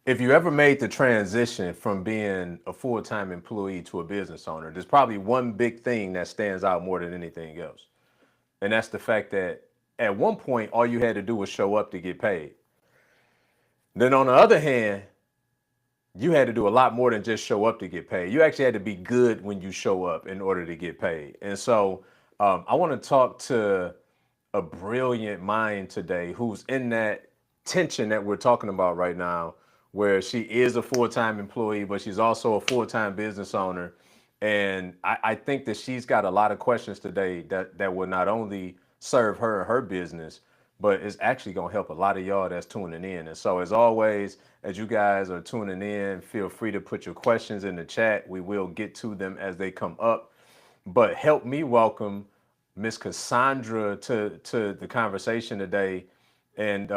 if you ever made the transition from being a full-time employee to a business owner, there's probably one big thing that stands out more than anything else. And that's the fact that at one point, all you had to do was show up to get paid. Then on the other hand, you had to do a lot more than just show up to get paid. You actually had to be good when you show up in order to get paid. And so I want to talk to a brilliant mind today who's in that tension that we're talking about right now, where she is a full time employee, but she's also a full time business owner. And I think that she's got a lot of questions today that will not only serve her and her business, but it's actually going to help a lot of y'all that's tuning in. And so, as always, as you guys are tuning in, feel free to put your questions in the chat. We will get to them as they come up. But help me welcome Miss Cassandra to the conversation today. And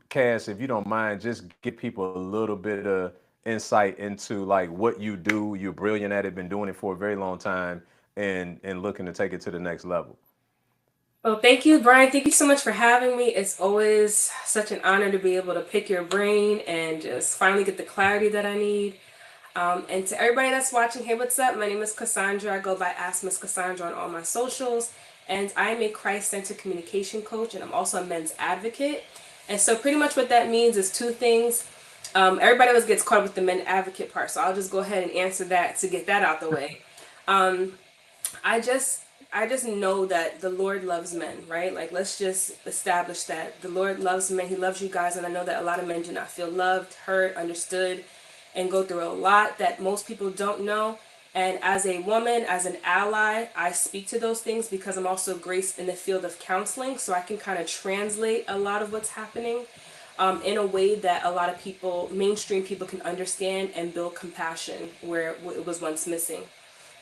Cass, if you don't mind, just give people a little bit of insight into like what you do. You're brilliant at it, been doing it for a very long time, and looking to take it to the next level. Well, thank you, Brian. Thank you so much for having me. It's always such an honor to be able to pick your brain and just finally get the clarity that I need. And to everybody that's watching, hey, what's up? My name is Cassandra. I go by Ask Miss Cassandra on all my socials. And I am a Christ centered communication coach, and I'm also a men's advocate. And so, pretty much what that means is two things. Everybody always gets caught up with the men advocate part, so I'll just go ahead and answer that to get that out the way. Um, I just I just know that the Lord loves men, right? Like let's just establish that the Lord loves men. He loves you guys, and I know that a lot of men do not feel loved, hurt, understood, and go through a lot that most people don't know. And as a woman, as an ally, I speak to those things because I'm also graced in the field of counseling, so I can kind of translate a lot of what's happening in a way that a lot of people, mainstream people, can understand and build compassion where it was once missing.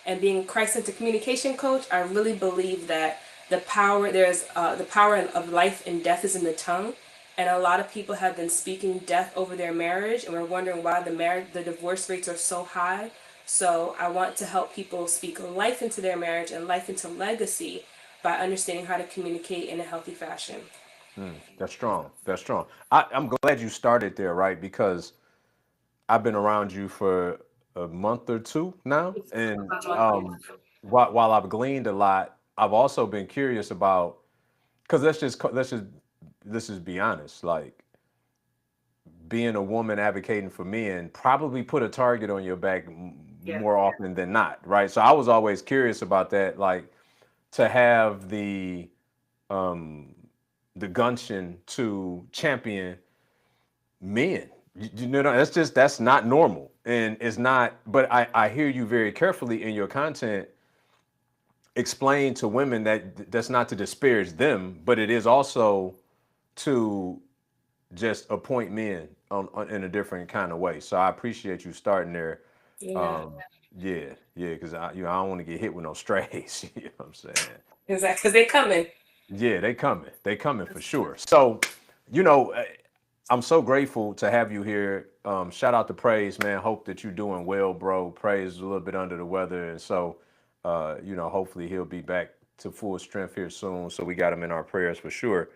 And being a Christ-centered communication coach, I really believe that the power of life and death is in the tongue, and a lot of people have been speaking death over their marriage, and we're wondering why the divorce rates are so high. So I want to help people speak life into their marriage and life into legacy by understanding how to communicate in a healthy fashion. That's strong. That's strong. I'm glad you started there, right? Because I've been around you for a month or two now, and while I've gleaned a lot, I've also been curious about because let's just be honest, like being a woman advocating for men probably put a target on your back Yeah. more often than not, right? So I was always curious about that, like to have um, the gumption to champion men. You know, that's not normal, and it's not. But I hear you very carefully in your content explain to women that that's not to disparage them, but it is also to just appoint men in a different kind of way. So I appreciate you starting there. Yeah. Um, yeah, yeah, because I don't want to get hit with no strays. You know what I'm saying? Exactly. Because they're coming. Yeah, they coming. They coming for sure. So, you know, I'm so grateful to have you here. Shout out to Praise, man. Hope that you're doing well, bro. Praise is a little bit under the weather, and so, hopefully he'll be back to full strength here soon. So we got him in our prayers for sure.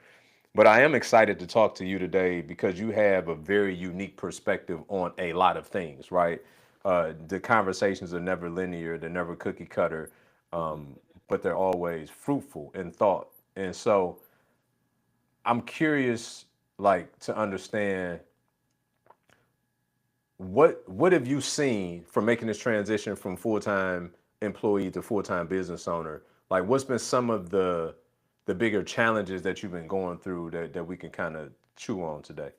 But I am excited to talk to you today because you have a very unique perspective on a lot of things, right? The conversations are never linear, they're never cookie cutter, um, but they're always fruitful in thought. And so I'm curious, like, to understand what have you seen from making this transition from full time employee to full time business owner? Like, what's been some of the bigger challenges that you've been going through that we can kind of chew on today?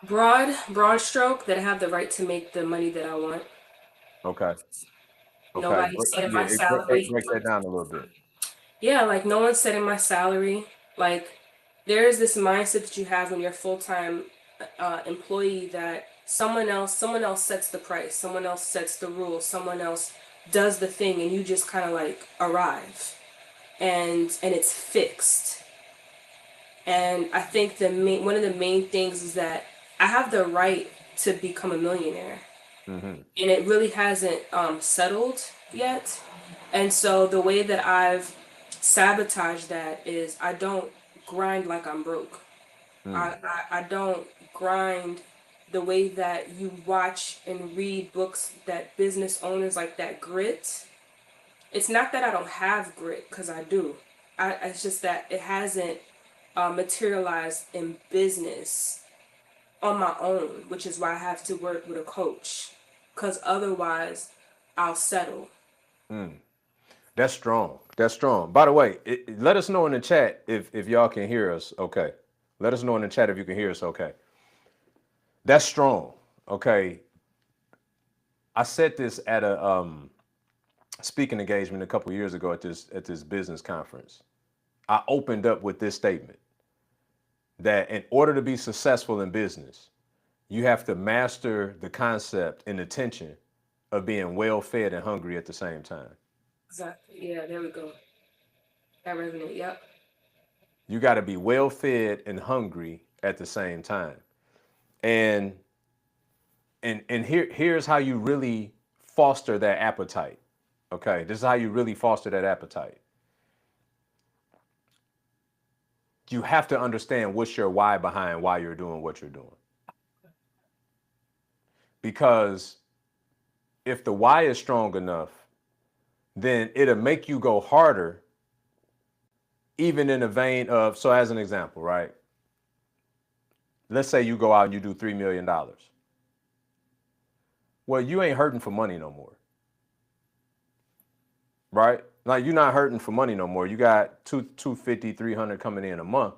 Broad stroke that I have the right to make the money that I want. Okay. Okay. Nobody's setting Yeah, my salary. break that down a little bit. Yeah, like no one's setting my salary. Like there is this mindset that you have when you're a full-time employee that someone else sets the price, someone else sets the rules, someone else does the thing, and you just kind of like arrive, and it's fixed. And I think one of the main things is that I have the right to become a millionaire, Hmm. and it really hasn't settled yet. And so the way that I've sabotaged that is I don't grind like I'm broke. Mm. I don't grind the way that you watch and read books that business owners like that grit. It's not that I don't have grit, because I do. It's just that it hasn't materialized in business on my own, which is why I have to work with a coach, because otherwise I'll settle. Mm. That's strong. That's strong. By the way, let us know in the chat if y'all can hear us. Okay. Let us know in the chat if you can hear us. Okay. That's strong. Okay. I said this at a speaking engagement a couple years ago at this business conference. I opened up with this statement that in order to be successful in business, you have to master the concept and the tension of being well fed and hungry at the same time. Exactly. Yeah, there we go. That resonate. Yep. You got to be well fed and hungry at the same time. And here's how you really foster that appetite. Okay, this is how you really foster that appetite. You have to understand what's your why behind why you're doing what you're doing. Because if the why is strong enough, then it'll make you go harder, even in the vein of, so as an example, right? Let's say you go out and you do $3 million. Well, you ain't hurting for money no more, right? Like you're not hurting for money no more. You got 250, 300 coming in a month.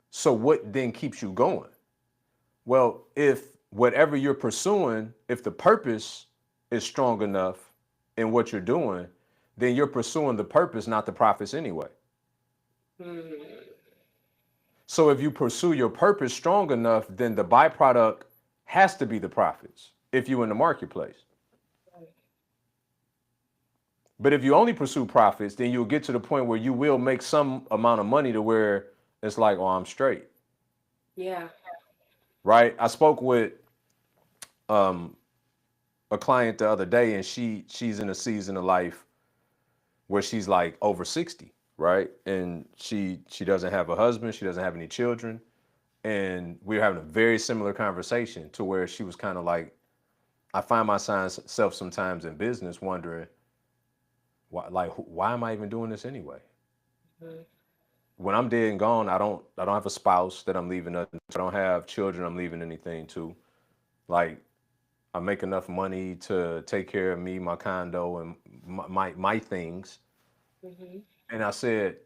So what then keeps you going? Well, if whatever you're pursuing, if the purpose is strong enough in what you're doing, then you're pursuing the purpose, not the profits anyway. So if you pursue your purpose strong enough, then the byproduct has to be the profits if you're in the marketplace. But if you only pursue profits, then you'll get to the point where you will make some amount of money to where it's like, oh, I'm straight. Yeah. Right? I spoke with um, a client the other day, and she's in a season of life where she's like over 60, right? And she doesn't have a husband, she doesn't have any children. And we were having a very similar conversation to where she was kind of like, I find myself sometimes in business wondering, why am I even doing this anyway? Mm-hmm. When I'm dead and gone, I don't have a spouse that I'm leaving nothing. I don't have children I'm leaving anything to. Like I make enough money to take care of me, my condo, and my things. Mm-hmm. And I said,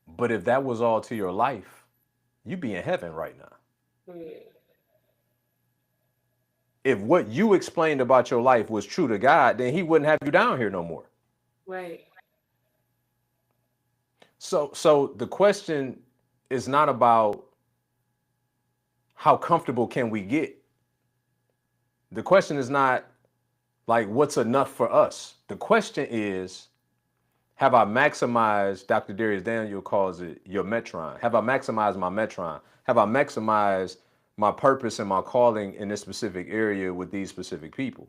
but if that was all to your life, you'd be in heaven right now. Mm-hmm. If what you explained about your life was true to God, then he wouldn't have you down here no more. Right. So the question is not about how comfortable can we get. The question is not like what's enough for us. The question is, have I maximized, Dr. Darius Daniel calls it your metron. Have I maximized my metron? Have I maximized my purpose and my calling in this specific area with these specific people?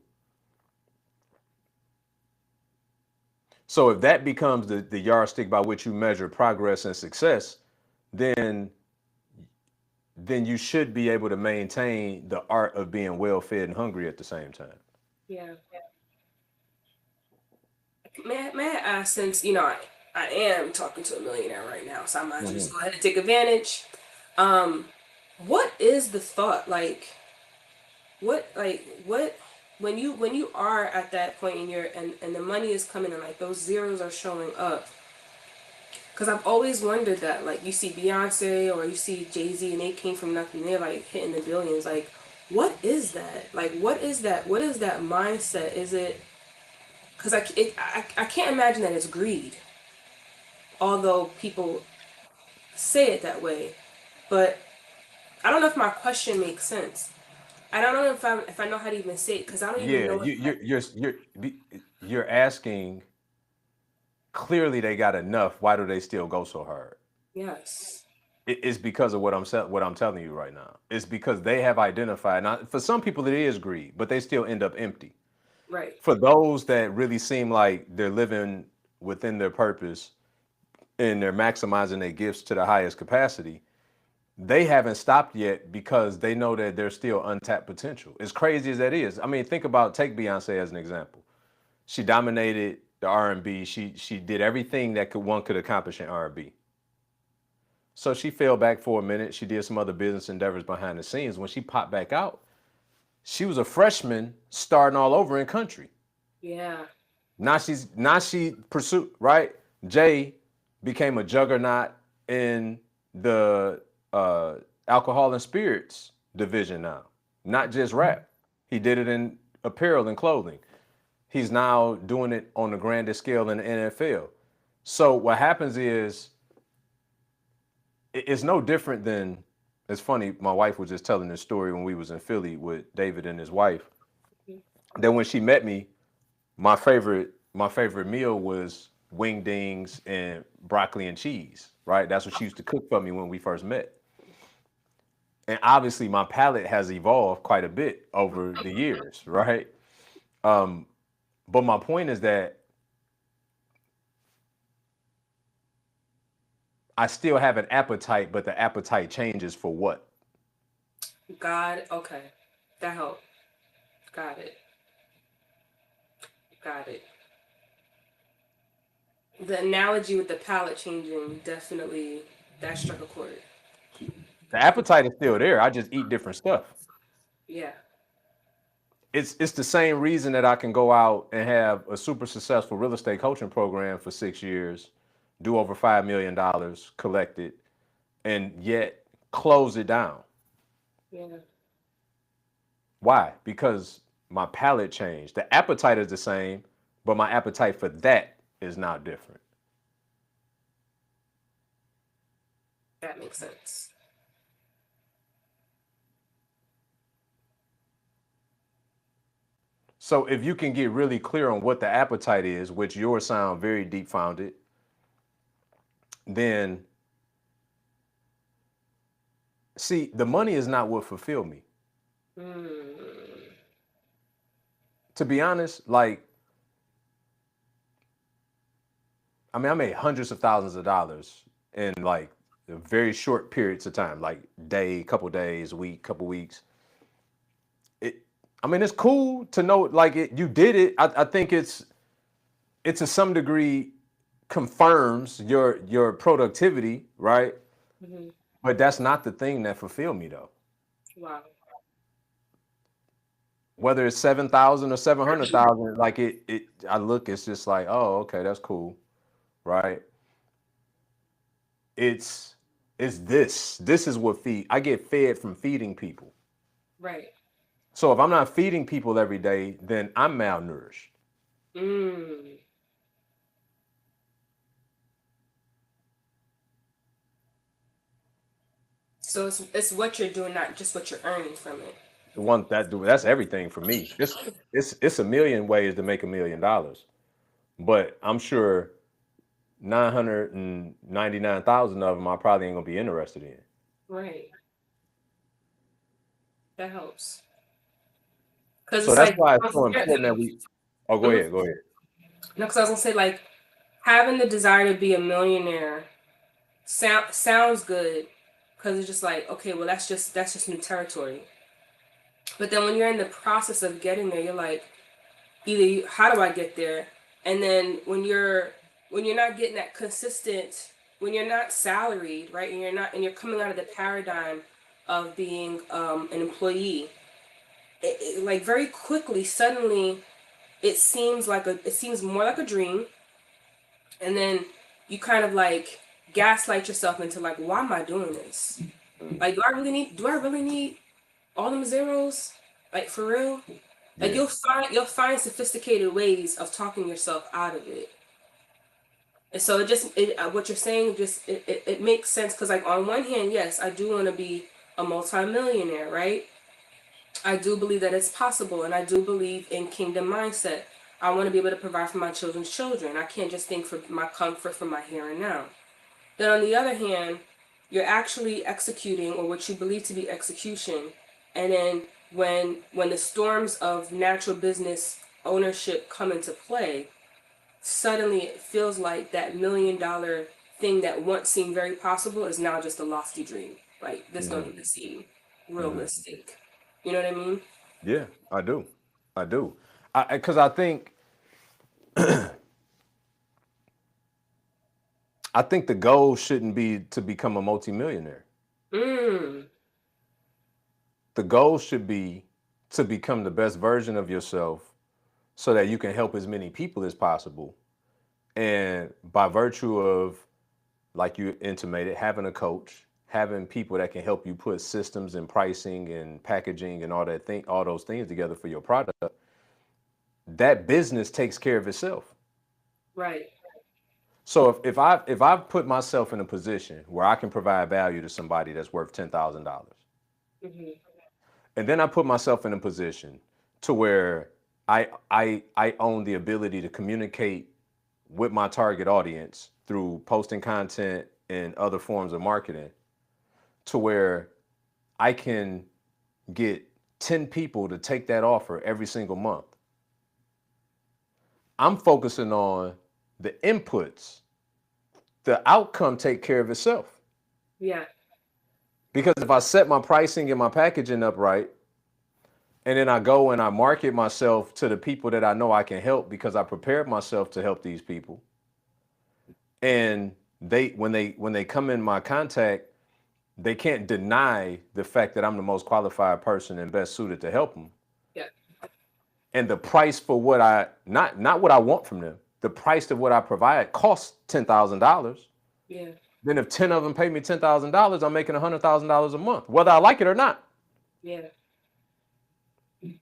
So if that becomes the yardstick by which you measure progress and success, then you should be able to maintain the art of being well fed and hungry at the same time. Yeah. May I ask, since I am talking to a millionaire right now, so I might as well just Mhm. go ahead and take advantage. Um, what is the thought like? What when you are at that point in your and the money is coming and like those zeros are showing up? Because I've always wondered that, like, you see Beyonce or you see Jay-Z and they came from nothing, they're like hitting the billions. Like, what is that? Like, what is that? What is that mindset? Is it because I can't imagine that it's greed, although people say it that way. But I don't know if my question makes sense. I don't know if I know how to even say it, because I don't even Yeah, know if you're asking. Clearly, they got enough. Why do they still go so hard? yes, It's because of what I'm telling you right now. It's because they have identified. Now, for some people, it is greed, but they still end up empty. right, For those that really seem like they're living within their purpose, and they're maximizing their gifts to the highest capacity, they haven't stopped yet because they know that there's still untapped potential. As crazy as that is, I mean, take Beyonce as an example. She dominated the R&B. She did everything that one could accomplish in R&B. So she fell back for a minute. She did some other business endeavors behind the scenes. When she popped back out, she was a freshman starting all over in country. Yeah. Now she pursued, right? Jay became a juggernaut in the alcohol and spirits division now, not just rap. He did it in apparel and clothing. He's now doing it on the grandest scale in the NFL. So what happens is, it's no different than, it's funny, my wife was just telling this story when we was in Philly with David and his wife. That when she met me, my favorite meal was wingdings and broccoli and cheese, right? That's what she used to cook for me when we first met. And obviously my palate has evolved quite a bit over the years, right? But my point is that I still have an appetite, but the appetite changes for what? God, okay. That helped. Got it. Got it. The analogy with the palate changing, definitely, that struck a chord. The appetite is still there. I just eat different stuff. Yeah. It's the same reason that I can go out and have a super successful real estate coaching program for 6 years, do over $5 million collected, and yet close it down. Yeah. Why? Because my palate changed. The appetite is the same, but my appetite for that is now different. That makes sense. So if you can get really clear on what the appetite is, which yours sound very deep founded, then see, the money is not what fulfilled me. To be honest, like, I mean, I made hundreds of thousands of dollars in like very short periods of time, like couple days, week, couple weeks. I mean, it's cool to know, like, you did it. I think it's to some degree confirms your productivity, right? But that's not the thing that fulfilled me, though. Wow. Whether it's 7,000 or 700,000, like it's just like, oh, okay, that's cool, right? It's this is what I get fed from feeding people. Right. So if I'm not feeding people every day, then I'm malnourished. So it's what you're doing, not just what you're earning from it. That's everything for me. It's a million ways to make $1 million, but I'm sure 999,000 of them I probably ain't gonna be interested in. Right. That helps. Because So it's that's like, why it's so important that we. Oh, go ahead. no, because I was gonna say, like, having the desire to be a millionaire sounds good, because it's just like, okay, well, that's just new territory. But then when you're in the process of getting there, you're like, how do I get there? And then when you're not getting that consistent, when you're not salaried, right, and you're coming out of the paradigm of being an employee, like very quickly, suddenly, it seems more like a dream, and then you kind of like gaslight yourself into like, why am I doing this? Like, do I really need all them zeros? Like, for real? Like, Yeah. you'll find sophisticated ways of talking yourself out of it. And so what you're saying it makes sense, because like, on one hand, yes, I do want to be a multimillionaire, right? I do believe that it's possible, and I do believe in kingdom mindset. I want to be able to provide for my children's children. I can't just think for my comfort for my here and now. Then on the other hand, you're actually executing, or what you believe to be execution, and then when the storms of natural business ownership come into play, suddenly it feels like that $1 million thing that once seemed very possible is now just a lofty dream. Like this don't Hmm. even seem Hmm. realistic. You know what I mean? Yeah, I do. I do. Because I think the goal shouldn't be to become a multimillionaire. Mm. The goal should be to become the best version of yourself so that you can help as many people as possible. And by virtue of, like you intimated, having a coach, having people that can help you put systems and pricing and packaging and all those things together for your product, that business takes care of itself. Right. So if I've put myself in a position where I can provide value to somebody that's worth $10,000, Hmm. and then I put myself in a position to where I own the ability to communicate with my target audience through posting content and other forms of marketing, to where I can get 10 people to take that offer every single month. I'm focusing on the inputs. The outcome take care of itself. Yeah. Because if I set my pricing and my packaging up right, and then I go and I market myself to the people that I know I can help because I prepared myself to help these people, and when they come in my contact, they can't deny the fact that I'm the most qualified person and best suited to help them. Yeah. And the price for what I not what I want from them, the price of what I provide costs $10,000. Yeah. Then if 10 of them pay me $10,000, I'm making $100,000 a month, whether I like it or not. Yeah. Yeah.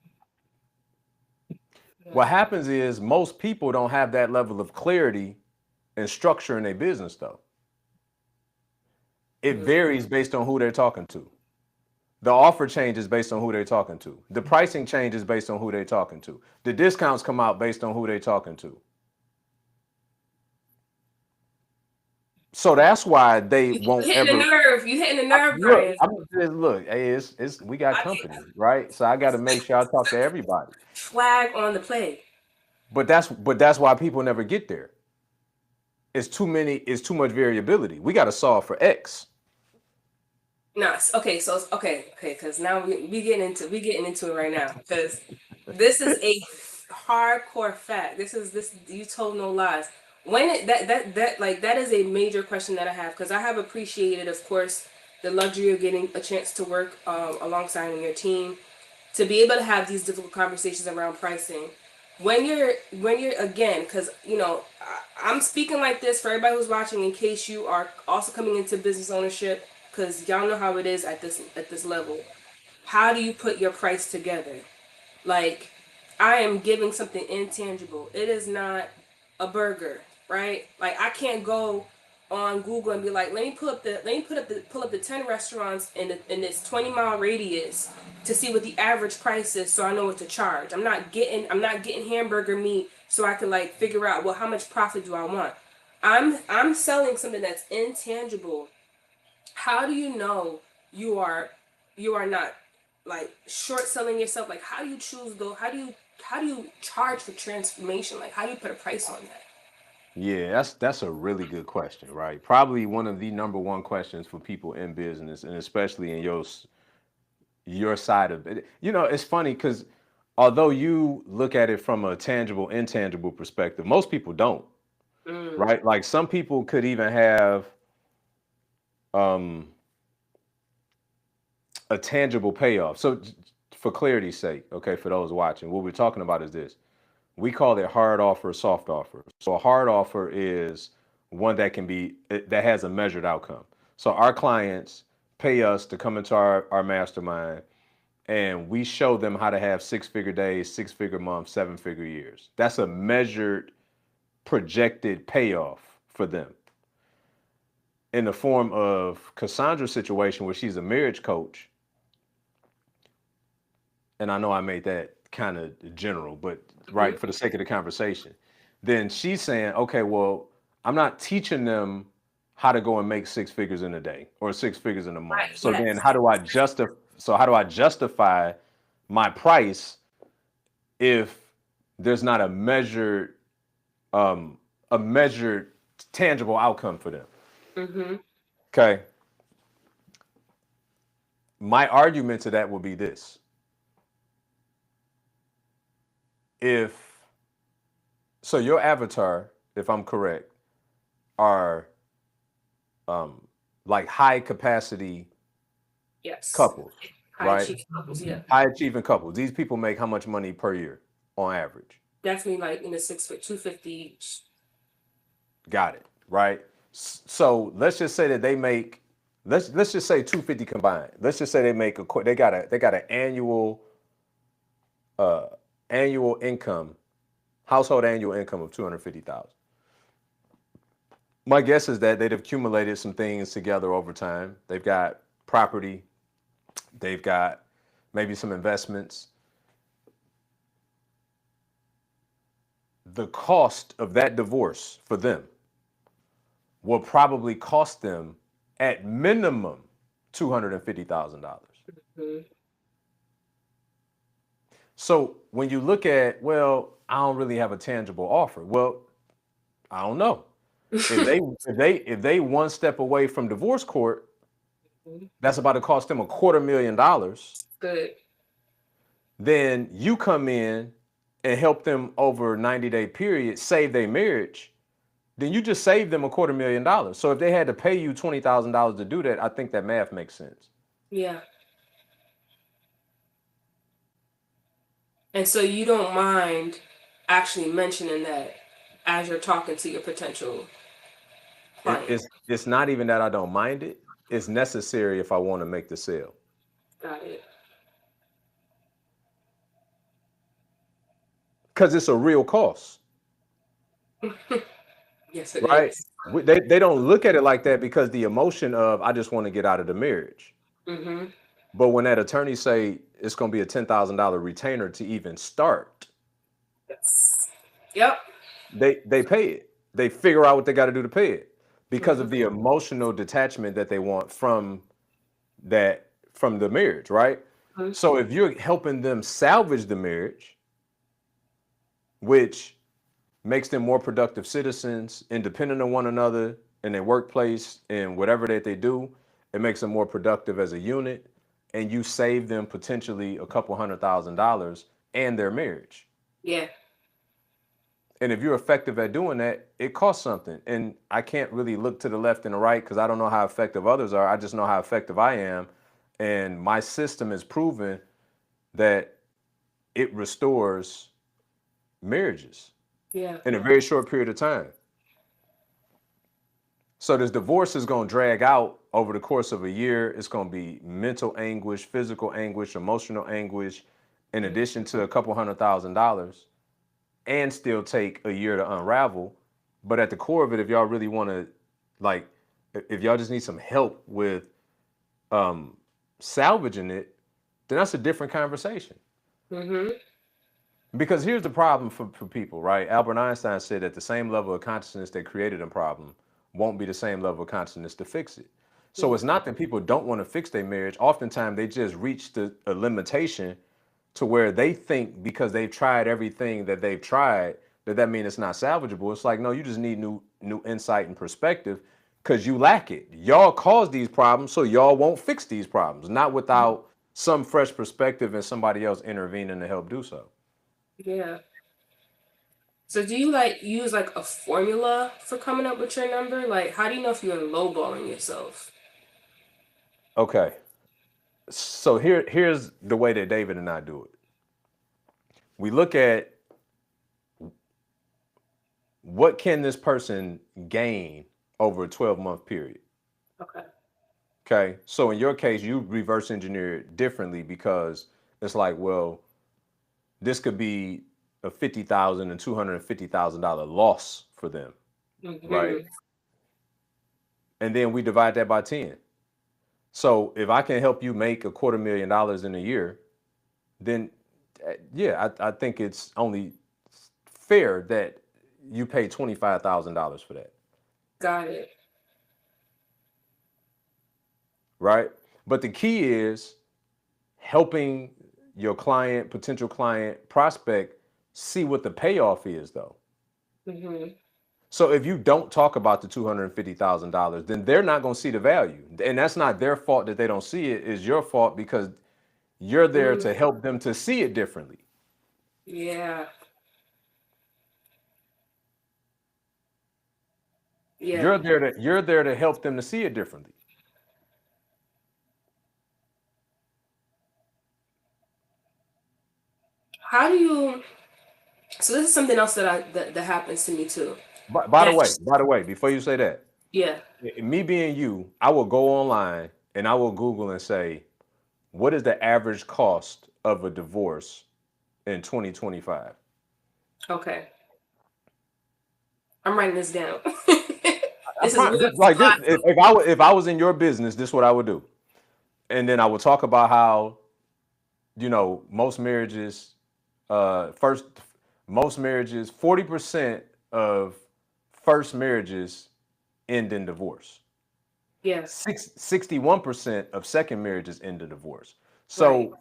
What happens is most people don't have that level of clarity and structure in their business, though. It Mm. varies based on who they're talking to. The offer changes based on who they're talking to. The pricing changes based on who they're talking to. The discounts come out based on who they're talking to. So that's why they You won't hitting the ever nerve. You hitting the nerve, look. Brian. Look. Hey, it's we got I company, right? So I got to make sure I talk to everybody. flag on the play. But that's why people never get there. It's too many. It's too much variability. We got to solve for X. Nice. Okay, so okay, because now we getting into it right now because this is a hardcore fact. This you told no lies. When it that like that is a major question that I have because I have appreciated, of course, the luxury of getting a chance to work alongside in your team to be able to have these difficult conversations around pricing. When you're again, because I'm speaking like this for everybody who's watching in case you are also coming into business ownership because y'all know how it is at this level. How do you put your price together? Like, I am giving something intangible. It is not a burger, right? Like, I can't go on Google and be like, pull up the 10 restaurants in this 20-mile radius to see what the average price is so I know what to charge. I'm not getting hamburger meat so I can like figure out, well, how much profit do I want? I'm selling something that's intangible. How do you know you are you are not like short selling yourself? Like, how do you choose though? How do you charge for transformation? Like, how do you put a price on that? Yeah, that's a really good question, right? Probably one of the number one questions for people in business, and especially in your side of it. It's funny because although you look at it from a tangible, intangible perspective, most people don't, Mm. right? Like some people could even have um, a tangible payoff. So, for clarity's sake, okay, for those watching, what we're talking about is this. We call it hard offer, soft offer. So, a hard offer is one that has a measured outcome. So, our clients pay us to come into our mastermind and we show them how to have 6-figure days, 6-figure months, 7-figure years. That's a measured, projected payoff for them in the form of Cassandra's situation where she's a marriage coach. And I know I made that kind of general, but Hmm. right for the sake of the conversation, then she's saying, okay, well, I'm not teaching them how to go and make 6 figures in a day or 6 figures in a month. Right. So then Yes. how do I justify my price if there's not um, a measured tangible outcome for them? Mm-hmm. Okay. My argument to that would be this. If so your avatar, if I'm correct, are um like high capacity Yes. couples, High right? achieving couples, yeah. High achieving couples. These people make how much money per year on average? Definitely like in the 6 foot, 250 each. Got it, right? So let's just say that they make let's just say 250 combined. Let's just say they make they got an uh annual income, household annual income of 250,000. My guess is that they've accumulated some things together over time. They've got property, they've got maybe some investments. The cost of that divorce for them will probably cost them at minimum $250,000. Mm-hmm. So when you look at, well, I don't really have a tangible offer. Well, I don't know. If they one step away from divorce court, that's about to cost them $250,000. Good. Then you come in and help them over a 90-day period save their marriage, then you just saved them $250,000. So if they had to pay you $20,000 to do that, I think that math makes sense. Yeah. And so you don't mind actually mentioning that as you're talking to your potential client. It's not even that I don't mind it. It's necessary if I want to make the sale. Got it. Because it's a real cost, Yes, it right? is. They don't look at it like that because the emotion of I just want to get out of the marriage. Mm-hmm. But when that attorney say it's going to be a $10,000 retainer to even start, Yes. Yep. they pay it. They figure out what they got to do to pay it because of Mm-hmm. the emotional detachment that they want that from the marriage, right? So if you're helping them salvage the marriage, which makes them more productive citizens, independent of one another in their workplace and whatever that they do. It makes them more productive as a unit, and you save them potentially a couple $100,000 and their marriage. Yeah. And if you're effective at doing that, it costs something. And I can't really look to the left and the right because I don't know how effective others are. I just know how effective I am. And my system has proven that it restores marriages Yeah. in a very short period of time. So this divorce is going to drag out over the course of a year. It's going to be mental anguish, physical anguish, emotional anguish, in addition to a couple $100,000, and still take a year to unravel. But at the core of it, if y'all really want to, like, if y'all just need some help with salvaging it, then that's a different conversation. Mm-hmm. Because here's the problem for people, right? Albert Einstein said that the same level of consciousness that created a problem won't be the same level of consciousness to fix it. So it's not that people don't want to fix their marriage. Oftentimes they just reach a limitation to where they think because they've tried everything that they've tried that means it's not salvageable. It's like, no, you just need new insight and perspective because you lack it. Y'all cause these problems, so y'all won't fix these problems, not without some fresh perspective and somebody else intervening to help do so. Yeah. So do you like use like a formula for coming up with your number? Like how do you know if you're lowballing yourself? Okay. So here's the way that David and I do it. We look at what can this person gain over a 12-month period. Okay. Okay. So in your case, you reverse engineer it differently because it's like, well, this could be a $50,000 and $250,000 loss for them, right? Mm-hmm. And then we divide that by 10. So if I can help you make $250,000 in a year, then yeah, I think it's only fair that you pay $25,000 for that, Got it. right? But the key is helping your client, potential client, prospect see what the payoff is, though. Mm-hmm. So if you don't talk about the $250,000, then they're not going to see the value. And that's not their fault that they don't see it. It's your fault because you're there Mm, to help them to see it differently. yeah. Yeah. You're there to help them to see it differently. How do you? So this is something else that happens to me too. But by the That way, by the way, before you say that, yeah. me being you, I will go online and I will Google and say, what is the average cost of a divorce in 2025? Okay. I'm writing this down. I This is promise, real like this, class. if I was in your business, this is what I would do. And then I would talk about how, most marriages, first, most marriages, 40% of first marriages end in divorce. Yeah. 61% of second marriages end in divorce. Right.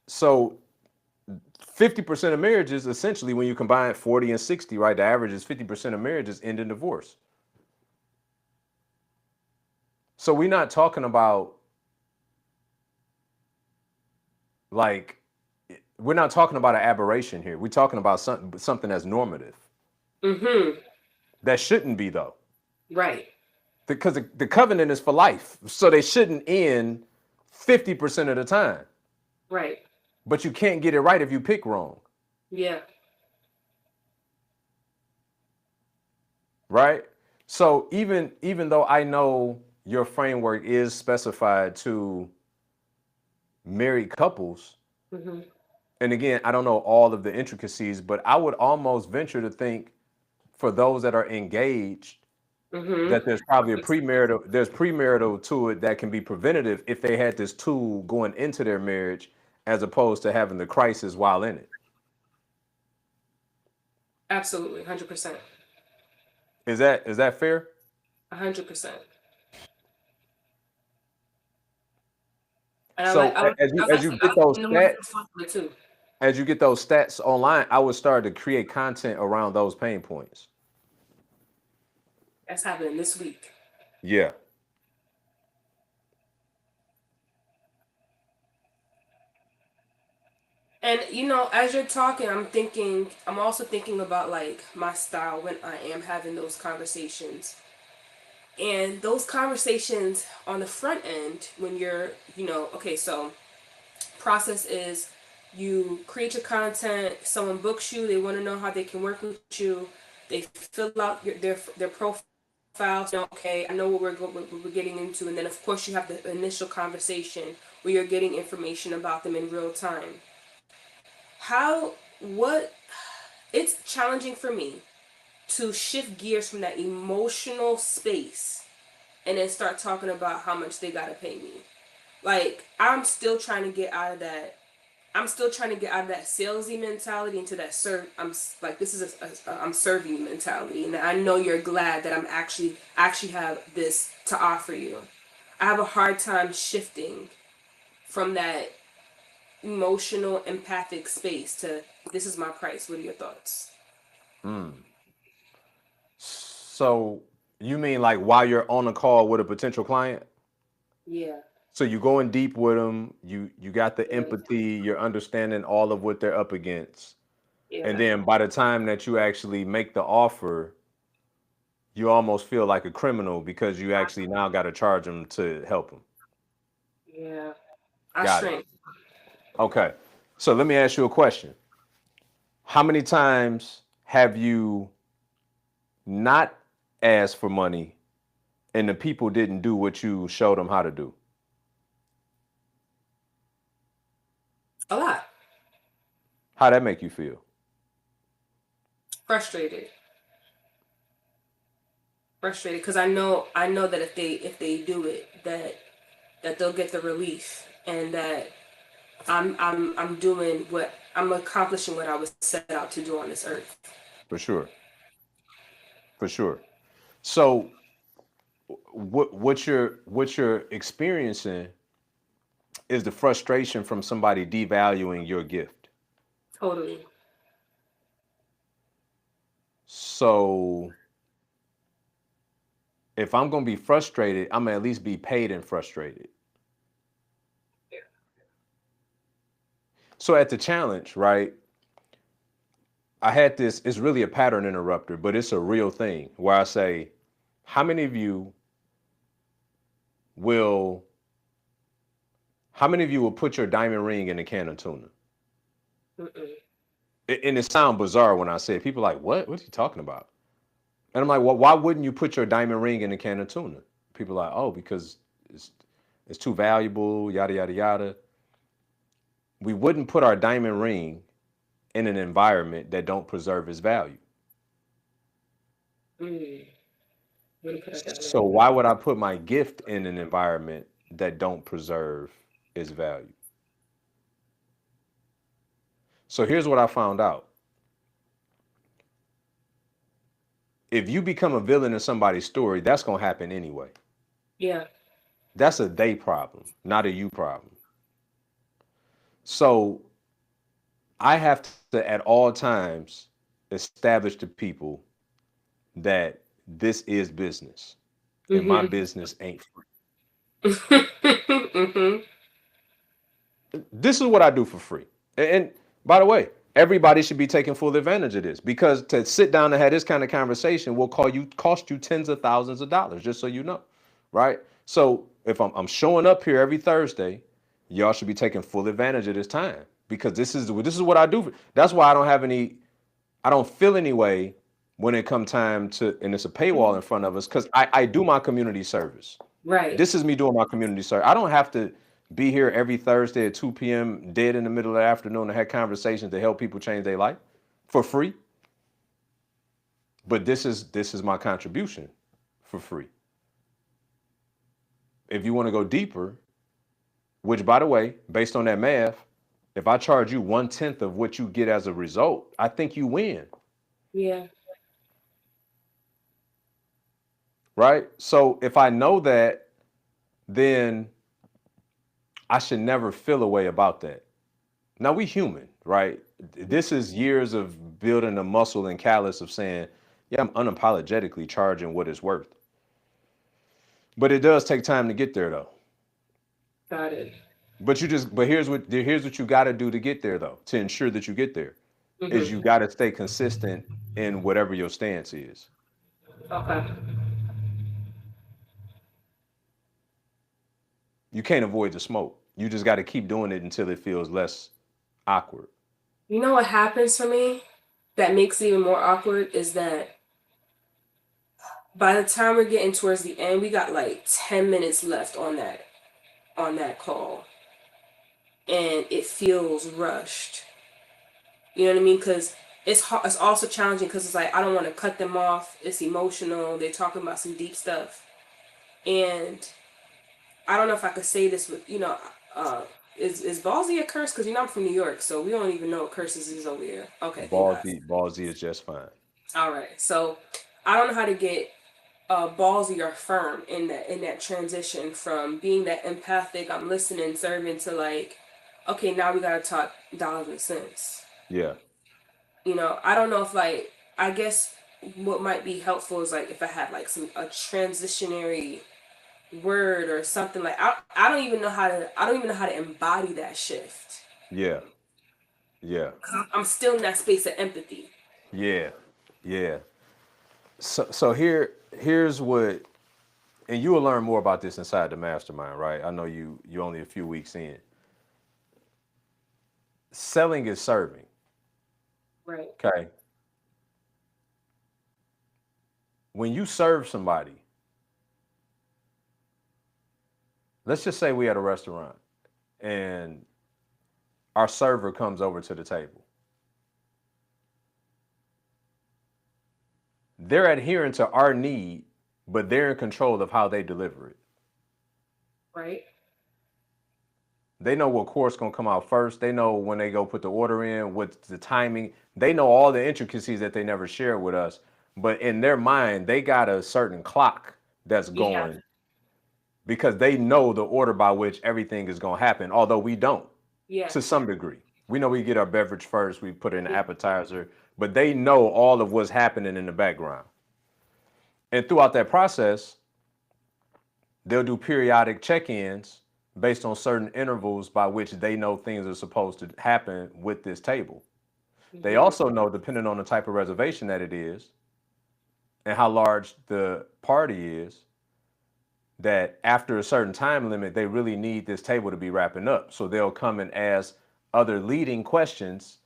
So 50% of marriages, essentially, when you combine 40 and 60, right? The average is 50% of marriages end in divorce. So we're not talking about like we're not talking about an aberration here. We're talking about something that's normative. Mm-hmm. That shouldn't be though, Right. because the covenant is for life, so they shouldn't end 50% of the time. Right. But you can't get it right if you pick wrong, Yeah. right? So even though I know your framework is specified to married couples, Mm-hmm. and again, I don't know all of the intricacies, but I would almost venture to think for those that are engaged Mm-hmm. that there's premarital to it that can be preventative if they had this tool going into their marriage as opposed to having the crisis while in it. Absolutely. 100%. Is that fair? 100%. And So I as like you I get like those the numbers stats, responsible too. online, I would start to create content around those pain points. That's happening this week. Yeah. And as you're talking, I'm also thinking about like my style when I am having those conversations. And those conversations on the front end, when okay, so process is you create your content, someone books you, they want to know how they can work with you, they fill out their profile, okay, I know what we're getting into, and then of course you have the initial conversation where you're getting information about them in real time. How what It's challenging for me to shift gears from that emotional space and then start talking about how much they gotta pay me. Like I'm still trying to get out of that. I'm still trying to get out of that salesy mentality into that serve. Like this is I'm serving you mentality, and I know you're glad that I'm actually have this to offer you. I have a hard time shifting from that emotional empathic space to this is my price. What are your thoughts? So you mean like while you're on a call with a potential client? Yeah. So you going deep with them, you got the Yeah. empathy, you're understanding all of what they're up against. And Yeah. then by the time that you actually make the offer, you almost feel like a criminal because you actually now got to charge them to help them. Yeah. I Got it. shrink. Okay. So let me ask you a question. How many times have you not asked for money and the people didn't do what you showed them how to do? A lot. How that make you feel? Frustrated. Frustrated because I know that if they do it that they'll get the relief and that I'm doing what I'm accomplishing what I was set out to do on this earth. For sure. For sure. So what you're experiencing is the frustration from somebody devaluing your gift. Totally. So if I'm going to be frustrated, I'm going to at least be paid and frustrated. So at the challenge, right, I had this, it's really a pattern interrupter, but it's a real thing where I say, how many of you will, how many of you will put your diamond ring in a can of tuna? Mm-mm. And it sounds bizarre when I say it. People are like, what? What are you talking about? And I'm like, well, why wouldn't you put your diamond ring in a can of tuna? People are like, oh, because it's, it's too valuable, yada, yada, yada. We wouldn't put our diamond ring in an environment that don't preserve its value. Mm. Wouldn't put our diamond So ring. why would I put my gift in an environment that don't preserve its value? So here's what I found out. If you become a villain in somebody's story, that's going to happen anyway. Yeah. That's a they problem, not a you problem. So I have to, at all times, establish to people that this is business and my Mm-hmm. business ain't free. Mm-hmm. This is what I do for free. And by the way, everybody should be taking full advantage of this because to sit down and have this kind of conversation will cost you tens of thousands of dollars, just so you know, right? So if I'm showing up here every Thursday, y'all should be taking full advantage of this time because this is what I do. That's why I don't feel any way when it come time to, and it's a paywall in front of us because I do my community service. Right. This is me doing my community service. I don't have to be here every Thursday at 2 p.m. dead in the middle of the afternoon to have conversations to help people change their life for free. But this is my contribution for free. If you want to go deeper, which by the way, based on that math, if I charge you 1/10 of what you get as a result, I think you win. Yeah. Right? So if I know that, then I should never feel a way about that. Now we human, right? This is years of building a muscle and callus of saying, yeah, I'm unapologetically charging what it's worth. But it does take time to get there though. Got it. But here's what you got to do to get there though, to ensure that you get there, is Mm-hmm. you got to stay consistent in whatever your stance is. Okay. You can't avoid the smoke. You just got to keep doing it until it feels less awkward. You know what happens for me that makes it even more awkward is that by the time we're getting towards the end, we got like 10 minutes left on that call. And it feels rushed. You know what I mean? Because it's also challenging because it's like I don't want to cut them off. It's emotional. They're talking about some deep stuff, and I don't know if I could say this with uh, is ballsy a curse? Because I'm from New York, so we don't even know what curses is over here. Okay, thank God. Ballsy is just fine. All right, so I don't know how to get ballsy or firm in that transition from being that empathic, I'm listening, serving to like, okay, now we gotta talk dollars and cents. Yeah. I don't know if like I guess what might be helpful is like if I had like a transitionary word or something like I don't even know how to embody that shift. Yeah. Yeah. 'Cause I'm still in that space of empathy. Yeah. Yeah. So here's what, and you will learn more about this inside the mastermind, right? I know you only a few weeks in. Selling is serving. Right. Okay. When you serve somebody, let's just say we at a restaurant and our server comes over to the table. They're adhering to our need, but they're in control of how they deliver it. Right. They know what course gonna come out first. They know when they go put the order in, what's the timing. They know all the intricacies that they never share with us. But in their mind, they got a certain clock that's Yeah. going because they know the order by which everything is gonna happen, although we don't Yeah. to some degree. We know we get our beverage first, we put in an appetizer, but they know all of what's happening in the background. And throughout that process, They'll do periodic check-ins based on certain intervals by which they know things are supposed to happen with this table. They Mm-hmm. also know, depending on the type of reservation that it is and how large the party is, that after a certain time limit, they really need this table to be wrapping up. So they'll come and ask other leading questions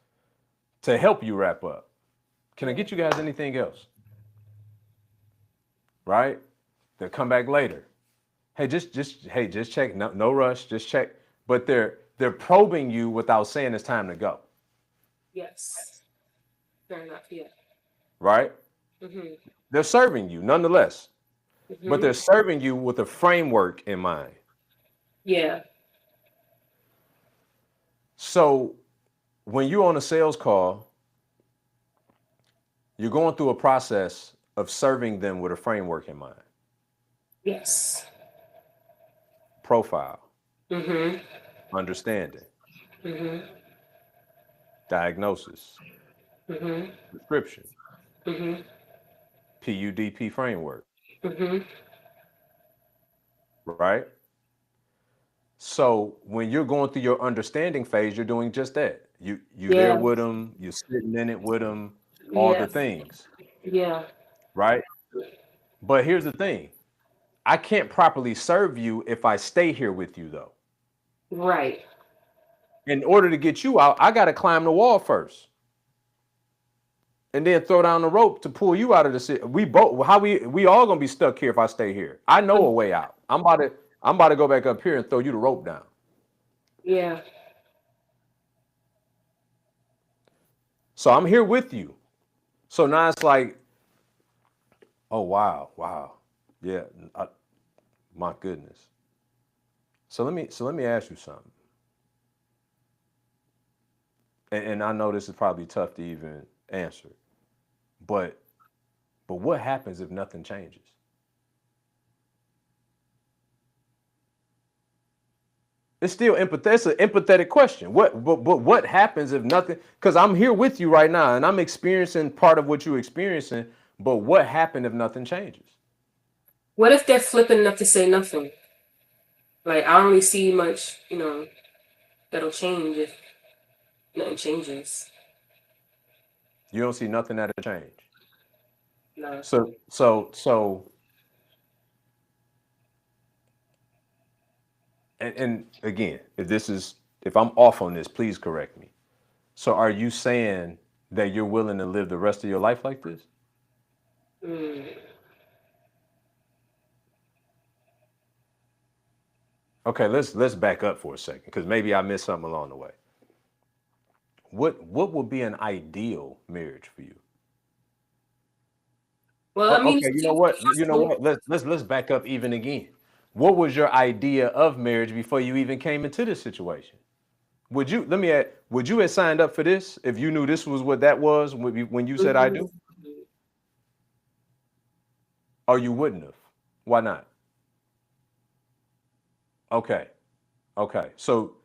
to help you wrap up. Can I get you guys anything else? Right? They'll come back later. Hey, just check. No, no rush. Just check. But they're probing you without saying it's time to go. Yes. Fair enough. Yeah. Right? Mm-hmm. They're serving you nonetheless, but Mm-hmm. they're serving you with a framework in mind. Yeah. So when you're on a sales call, you're going through a process of serving them with a framework in mind. Yes. Profile, Mm-hmm. understanding, Mm-hmm. diagnosis, Mm-hmm. prescription, Mm-hmm. PUDP framework, Mm-hmm. right? So when you're going through your understanding phase, you're doing just that. You there Yeah. with them, you're sitting in it with them, all Yeah. the things, Yeah. right? But here's the thing. I can't properly serve you if I stay here with you though. Right. In order to get you out, I got to climb the wall first. And then throw down the rope to pull you out of the city. We all gonna be stuck here if I stay here. I know a way out. I'm about to go back up here and throw you the rope down. Yeah. So I'm here with you. So now it's like, oh wow, yeah, my goodness. So let me ask you something. And I know this is probably tough to even answer, but what happens if nothing changes? It's still empathetic. It's an empathetic question. But what happens if nothing? Because I'm here with you right now, and I'm experiencing part of what you're experiencing. But what happened if nothing changes? What if they're flippant enough to say nothing? Like, I don't really see much, that'll change if nothing changes. You don't see nothing that'll change. No. So, and again, if I'm off on this, please correct me. So, are you saying that you're willing to live the rest of your life like this? Mm. Okay, let's back up for a second because maybe I missed something along the way. What would be an ideal marriage for you? Well, I mean, Okay, it's you know definitely what? You know possible. what? Let's back up even again. What was your idea of marriage before you even came into this situation? Let me add, would you have signed up for this if you knew this was what that was when you said I Mhm. do? Or you wouldn't have? Why not? Okay. Okay. So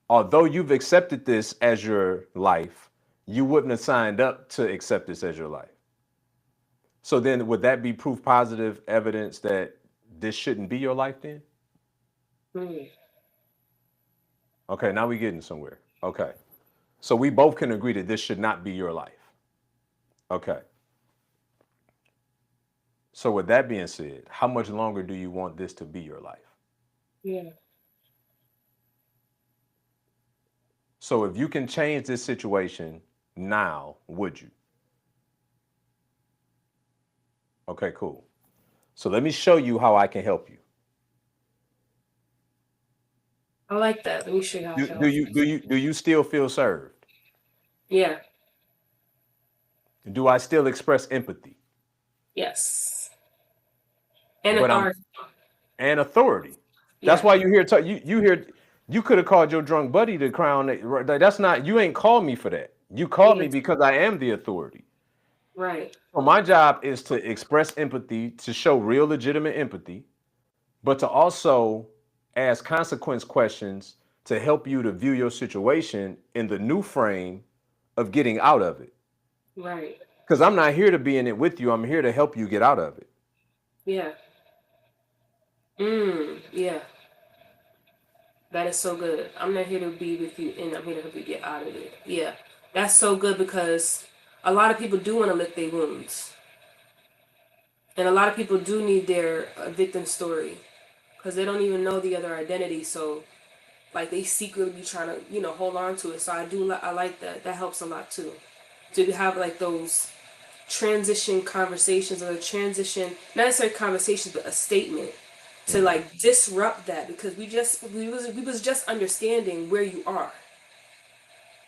although you've accepted this as your life, you wouldn't have signed up to accept this as your life. So then would that be proof positive evidence that this shouldn't be your life then? Mm. Okay, now we're getting somewhere. Okay. So we both can agree that this should not be your life. Okay. So with that being said, how much longer do you want this to be your life? Yeah. So if you can change this situation now, would you? Okay, cool. So let me show you how I can help you. I like that. Let me show you how I Do, can do help. you do you do you still feel served? Yeah. Do I still express empathy? Yes. And But I'm authority. and authority. That's Yeah. why you could have called your drunk buddy to crown it. That's not you ain't called me for that. You called me Yes. because I am the authority. Right. So my job is to express empathy, to show real legitimate empathy, but to also ask consequence questions to help you to view your situation in the new frame of getting out of it. Right. Because I'm not here to be in it with you. I'm here to help you get out of it. Yeah. Yeah, that is so good. I'm not here to be with you, and I'm here to help you get out of it. Yeah, that's so good because a lot of people do want to lick their wounds, and a lot of people do need their victim story because they don't even know the other identity. So like they secretly be trying to hold on to it. So I like that. That helps a lot too. To have like those transition conversations or the transition not necessarily conversations but a statement to Hmm. like disrupt that because we was just understanding where you are.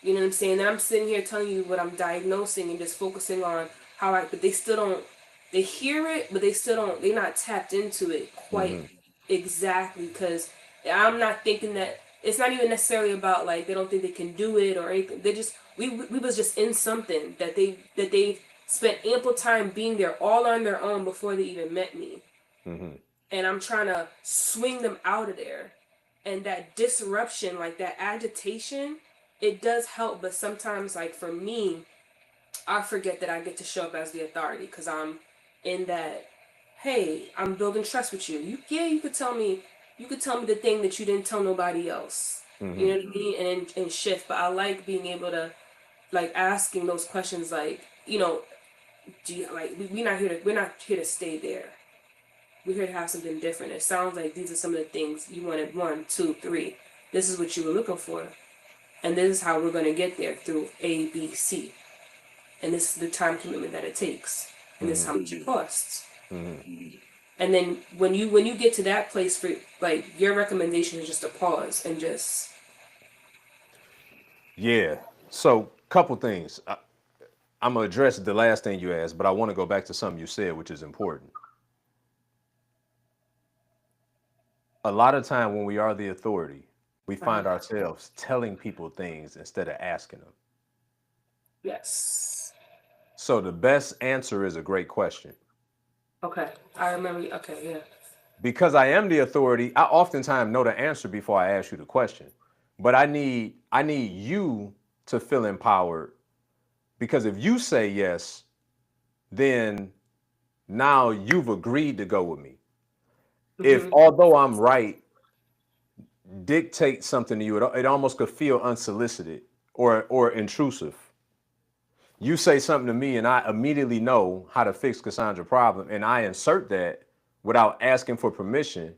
You know what I'm saying? And I'm sitting here telling you what I'm diagnosing and just focusing on how I but they still don't they hear it but they still don't they're not tapped into it quite Hmm. exactly because I'm not thinking that it's not even necessarily about like they don't think they can do it or anything. They just we was just in something that they spent ample time being there all on their own before they even met me. Hmm. And I'm trying to swing them out of there. And that disruption, like that agitation, it does help. But sometimes, like for me, I forget that I get to show up as the authority because I'm in that. Hey, I'm building trust with you. You could tell me the thing that you didn't tell nobody else. You Hmm. know what I mean? And shift. But I like being able to like asking those questions, like do you like we're not here to stay there. We're here to have something different. It sounds like these are some of the things you wanted. One, two, three. This is what you were looking for, and this is how we're going to get there through A, B, C. And this is the time commitment that it takes, and this is Hmm. how much it costs. Hmm. And then when you get to that place, for like your recommendation is just a pause and just Yeah. So, couple things. I'm gonna address the last thing you asked, but I want to go back to something you said, which is important. A lot of time when we are the authority, we uh-huh. find ourselves telling people things instead of asking them. Yes. So the best answer is a great question. Okay, I remember. Okay, yeah. Because I am the authority, I oftentimes know the answer before I ask you the question. But I need you to feel empowered because if you say yes, then now you've agreed to go with me. If Mhm. although I'm right, dictate something to you, it almost could feel unsolicited or intrusive. You say something to me and I immediately know how to fix Cassandra's problem and I insert that without asking for permission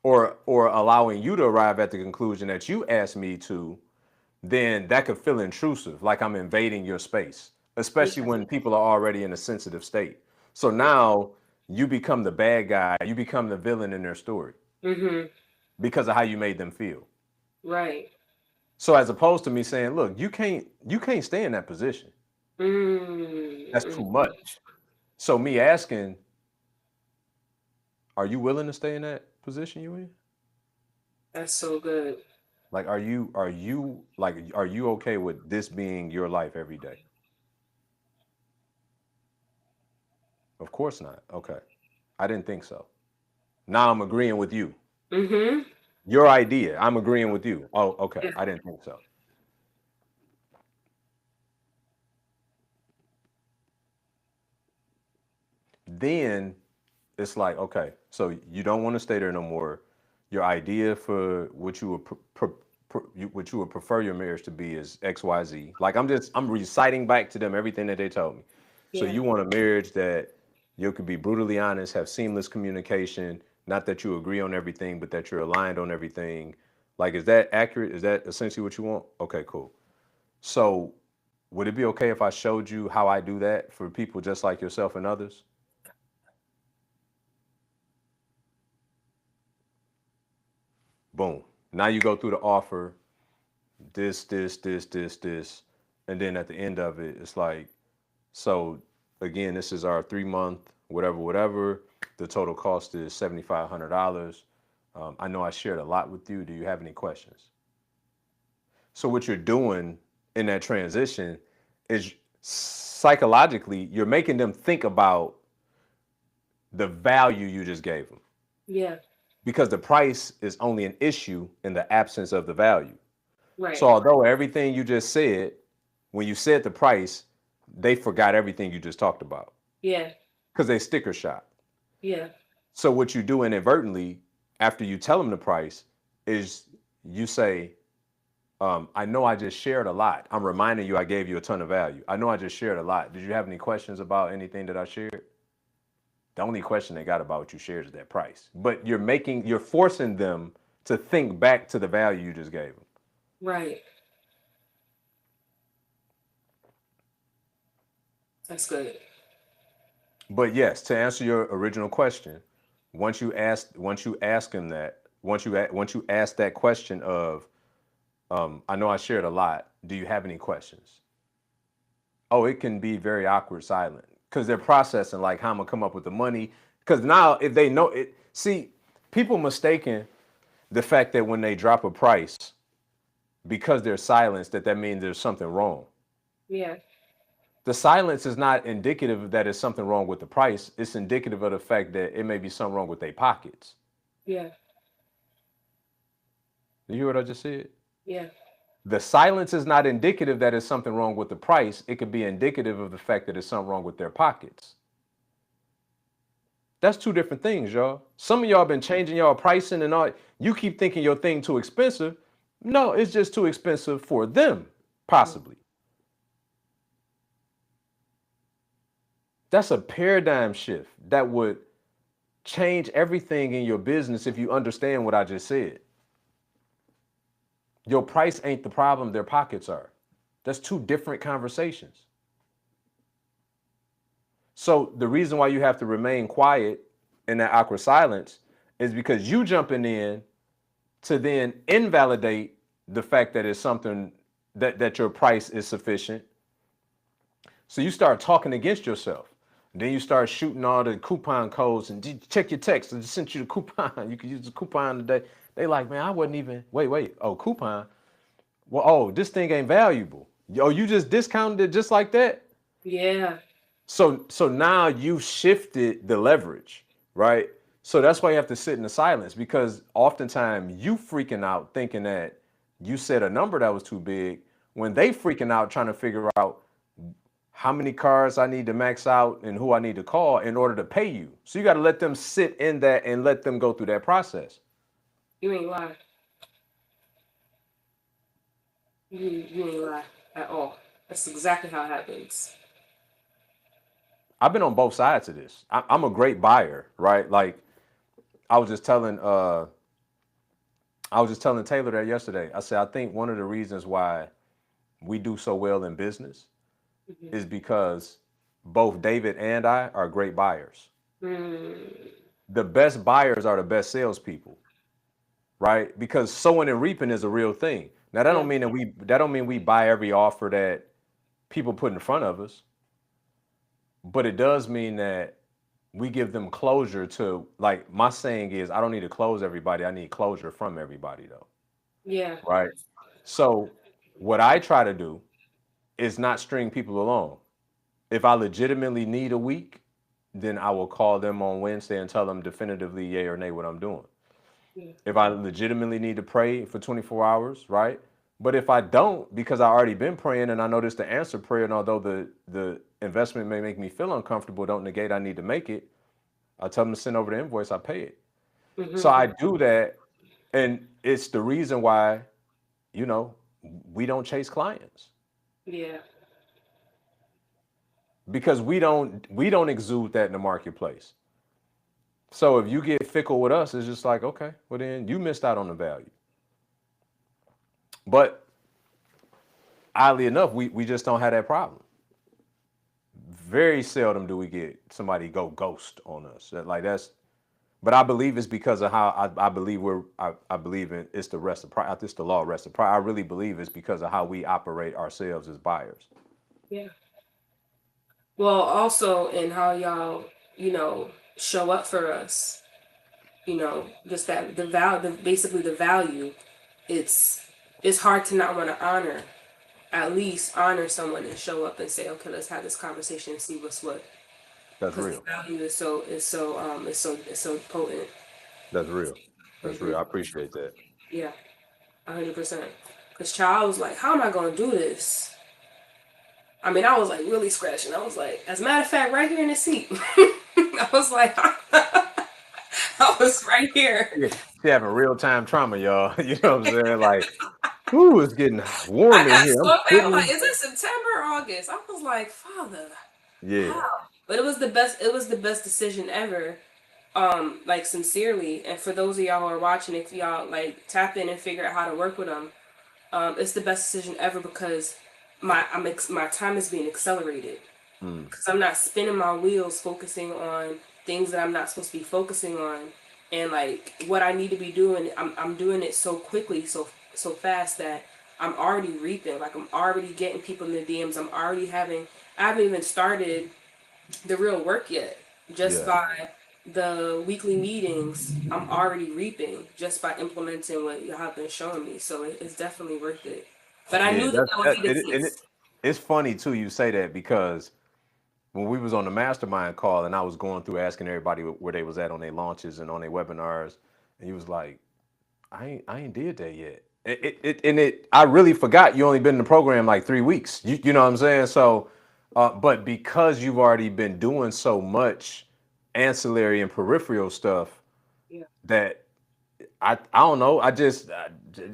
or allowing you to arrive at the conclusion that you asked me to, then that could feel intrusive, like I'm invading your space, especially Yeah. when people are already in a sensitive state. So Yeah. now you become the bad guy, you become the villain in their story Mhm. because of how you made them feel. Right. So as opposed to me saying, look, you can't stay in that position. That's too Mm. much. So me asking, are you willing to stay in that position you in? That's so good. Like are you okay with this being your life every day? Of course not. Okay. I didn't think so. Now I'm agreeing with you. Mhm. Your idea. I'm agreeing with you. Oh, okay. Yeah. I didn't think so. Then it's like, okay, so you don't want to stay there no more. Your idea for what you would what you would prefer your marriage to be is XYZ. Like I'm reciting back to them everything that they told me. So Yeah. you want a marriage that you could be brutally honest, have seamless communication, not that you agree on everything, but that you're aligned on everything. Like, is that accurate? Is that essentially what you want? Okay, cool. So would it be okay if I showed you how I do that for people just like yourself and others? Boom. Now you go through the offer, this, and then at the end of it, it's like, so again, this is our 3 month, whatever, whatever. The total cost is $7,500. I know I shared a lot with you. Do you have any questions? So what you're doing in that transition is psychologically, you're making them think about the value you just gave them Yeah. because the price is only an issue in the absence of the value. So Right. although everything you just said, when you said the price, they forgot everything you just talked about Yeah. because they sticker shot. Yeah. So what you do inadvertently after you tell them the price is you say, I know I just shared a lot. I'm reminding you I gave you a ton of value. I know I just shared a lot. Did you have any questions about anything that I shared? The only question they got about what you shared is that price. But you're forcing them to think back to the value you just gave them. Right. That's good. But yes, to answer your original question, once you ask them that, once you ask that question of, I know I shared a lot. Do you have any questions? Oh, it can be very awkward silent because they're processing like how I'm gonna come up with the money. Because now if they know it, see, people mistaken the fact that when they drop a price because they're silenced, that means there's something wrong. Yeah. The silence is not indicative that there's something wrong with the price. It's indicative of the fact that it may be something wrong with their pockets. Yeah. You hear what I just said? Yeah. The silence is not indicative that there's something wrong with the price. It could be indicative of the fact that there's something wrong with their pockets. That's two different things, y'all. Some of y'all been changing y'all pricing and all. You keep thinking your thing too expensive. No, it's just too expensive for them, possibly. That's a paradigm shift that would change everything in your business if you understand what I just said. Your price ain't the problem, their pockets are. That's two different conversations. So the reason why you have to remain quiet in that awkward silence is because you jumping in to then invalidate the fact that it's something that your price is sufficient. So you start talking against yourself. Then you start shooting all the coupon codes and check your text. I just sent you the coupon. You can use the coupon today. They like, man, I wasn't even, wait. Oh, coupon. Well, oh, this thing ain't valuable. Oh, you just discounted it just like that? Yeah. So now you shifted the leverage, right? So that's why you have to sit in the silence because oftentimes you freaking out thinking that you said a number that was too big when they freaking out trying to figure out how many cars I need to max out and who I need to call in order to pay you. So you got to let them sit in that and let them go through that process. You ain't lying. You ain't lying at all. That's exactly how it happens. I've been on both sides of this. I'm a great buyer, right? Like I was just telling Taylor that yesterday. I said I think one of the reasons why we do so well in business is because both David and I are great buyers. The best buyers are the best salespeople, right? Because sowing and reaping is a real thing. Now that Yeah. don't mean we buy every offer that people put in front of us, but it does mean that we give them closure to, like my saying is, I don't need to close everybody. I need closure from everybody though, Yeah. right? So what I try to do is not string people along. If I legitimately need a week, then I will call them on Wednesday and tell them definitively yay or nay what I'm doing. Yeah. If I legitimately need to pray for 24 hours, right? But if I don't, because I already been praying and I know this the answer prayer, and although the investment may make me feel uncomfortable, don't negate I need to make it. I tell them to send over the invoice, I pay it. So I do that, and it's the reason why, you know, we don't chase clients Yeah. because we don't exude that in the marketplace. So if you get fickle with us, it's just like, okay, well then you missed out on the value. But oddly enough, we just don't have that problem. Very seldom do we get somebody go ghost on us. Like that's, but I believe it's because of how I believe I believe in it's the reciprocity. It's the law of reciprocity. I really believe it's because of how we operate ourselves as buyers. Yeah. Well, also in how y'all, show up for us. Just that basically the value. It's it's hard to not want to honor, at least honor someone and show up and say, okay, let's have this conversation and see what's what. That's Because the real. value is so potent. That's real. That's Hmm. real. I appreciate that. Yeah, 100%. Because child was like, how am I gonna do this? I mean, I was like really scratching. I was like, as a matter of fact, right here in the seat. I was like, I was right here. Yeah, she having real time trauma, y'all. You know what I'm saying? Like, ooh, it's getting I warm in got here. so I'm mad. I'm like, sitting. is it September or August? I was like, Father, Yeah, how? But it was the best. It was the best decision ever. Like sincerely, and for those of y'all who are watching, if y'all like tap in and figure out how to work with them, it's the best decision ever because my time is being accelerated mm, because I'm not spinning my wheels focusing on things that I'm not supposed to be focusing on, and like what I need to be doing, I'm doing it so quickly, so fast that I'm already reaping. Like I'm already getting people in the DMs. I haven't even started the real work yet. Just yeah, by the weekly meetings, I'm already reaping just by implementing what y'all have been showing me. So it's definitely worth it. But I yeah. knew that that would be the case. It's funny too. You say that because when we was on the mastermind call and I was going through asking everybody where they was at on their launches and on their webinars, and he was like, I ain't did that yet. I really forgot you only been in the program like 3 weeks. You know what I'm saying? So, but because you've already been doing so much ancillary and peripheral stuff Yeah. that I don't know. It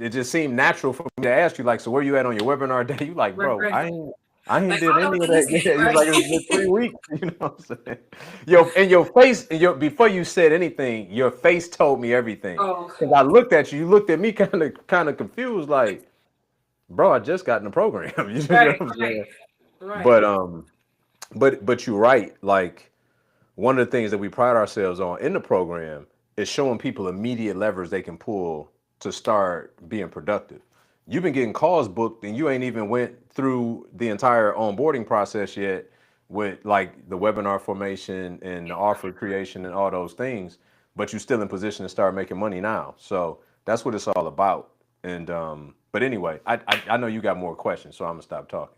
just seemed natural for me to ask you like, so where you at on your webinar day? You like, Right, bro, right. I ain't Like did I don't know any of when he's that getting yet. He's like, it's been right. 3 weeks. You know what I'm saying? Your face, before you said anything, your face told me everything. Oh, Cause I looked at you looked at me kind of confused, like, bro, I just got in the program. You know right, what I'm right, saying? right. But but you're right. Like one of the things that we pride ourselves on in the program is showing people immediate levers they can pull to start being productive. You've been getting calls booked and you ain't even went through the entire onboarding process yet with like the webinar formation and the offer creation and all those things, but you're still in position to start making money now. So that's what it's all about. And but anyway, I know you got more questions, so I'm gonna stop talking.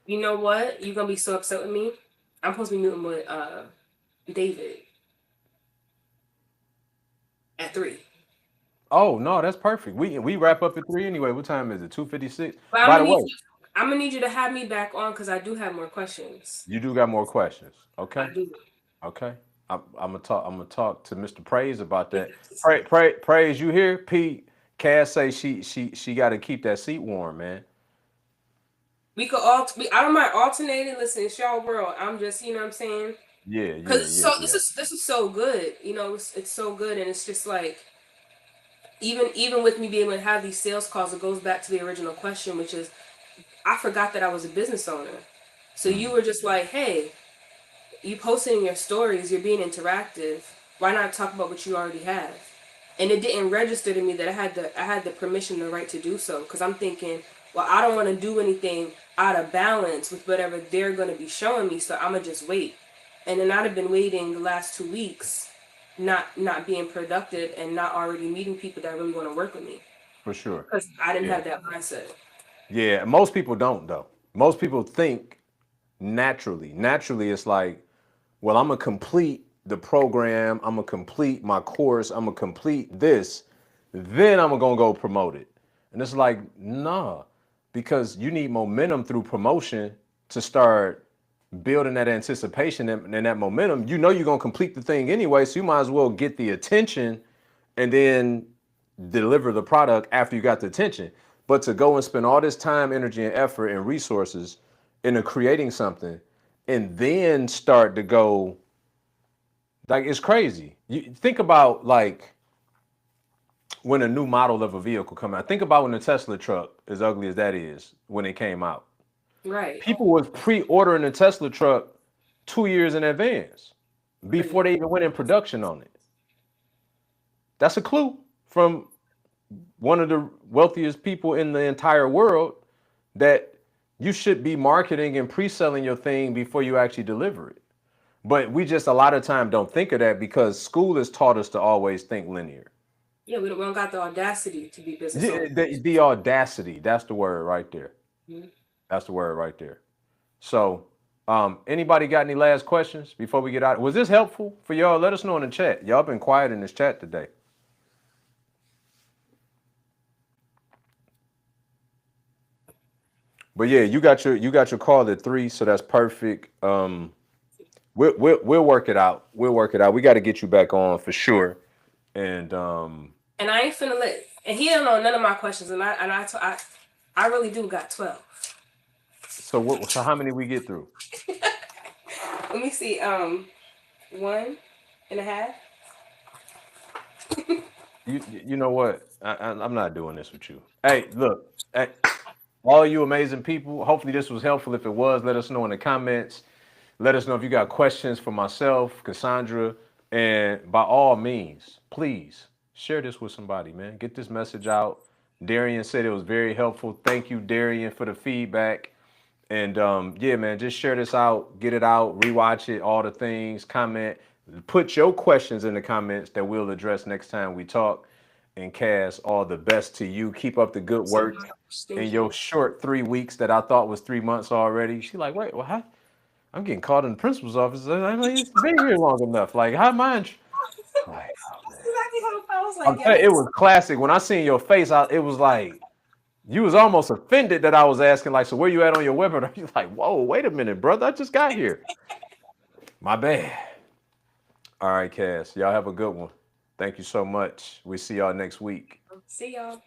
You know what? You're gonna be so upset with me. I'm supposed to be meeting with David at 3. Oh no, that's perfect. We wrap up at 3 anyway. What time is it? 2:56. But By the way, I'm gonna need you to have me back on because I do have more questions. you do got more questions. Okay. I do. Okay. I'm gonna talk to Mr. Praise about that. Praise, you here? Pete Cass say she got to keep that seat warm, man. We could all. I don't mind alternating. Listen, it's y'all world. I'm just, you know what I'm saying? Yeah, Because yeah, it's yeah, so yeah. this is so good. You know, it's so good, and it's just like even with me being able to have these sales calls, it goes back to the original question, which is I forgot that I was a business owner. So you Mm, were just like, hey, you posting your stories, you're being interactive. Why not talk about what you already have? And it didn't register to me that I had the permission, the right to do so. Because I'm thinking, well, I don't want to do anything out of balance with whatever they're going to be showing me, so I'm gonna just wait. And then I'd have been waiting the last 2 weeks, not being productive and not already meeting people that really want to work with me for sure. because I didn't Yeah. have that mindset. Yeah. Most people don't though. Most people think naturally. Naturally, it's like, well, I'm gonna complete the program, I'm gonna complete my course, I'm gonna complete this, then I'm gonna go promote it. And it's like, nah, because you need momentum through promotion to start building that anticipation and that momentum. You know you're gonna complete the thing anyway, so you might as well get the attention and then deliver the product after you got the attention. But to go and spend all this time, energy, and effort and resources into creating something and then start to go like it's crazy. You think about like when a new model of a vehicle come out. Think about when the Tesla truck, as ugly as that is, when it came out. Right. People was pre-ordering the Tesla truck 2 years in advance before Crazy. they even went in production on it. That's a clue from one of the wealthiest people in the entire world that you should be marketing and pre-selling your thing before you actually deliver it. But we just a lot of time don't think of that because school has taught us to always think linear. Yeah, we don't got the audacity to be business Yeah, owners. the audacity, that's the word right there. Mhm. That's the word right there. So, anybody got any last questions before we get out? Was this helpful for y'all? Let us know in the chat. Y'all been quiet in this chat today. But yeah, you got your call at 3, so that's perfect. We'll work it out. We'll work it out. We got to get you back on for sure. And And I ain't finna let. And he don't know none of my questions. And I really do got 12. so how many we get through? Let me see. 1.5. You know what? I'm not doing this with you. Hey, look, hey, all you amazing people. Hopefully this was helpful. If it was, let us know in the comments. Let us know if you got questions for myself, Cassandra, and by all means, please share this with somebody, man. Get this message out. Darian said it was very helpful. Thank you, Darian, for the feedback. And yeah, man, just share this out, get it out, rewatch it, all the things, comment, put your questions in the comments that we'll address next time we talk. And Cass, all the best to you. Keep up the good So work much. in Thank your you. short 3 weeks that I thought was 3 months already. She like, wait, well, how? I'm getting called in the principal's office. I'm like, it's been here long enough. Like, how am I? Like, oh That's man. exactly how I was I'm like, telling you, it yes. was classic. When I seen your face, it was like you was almost offended that I was asking, like, so where you at on your webinar? You're like, whoa, wait a minute, brother. I just got here. My bad. All right, Cass. Y'all have a good one. Thank you so much. We see y'all next week. See y'all.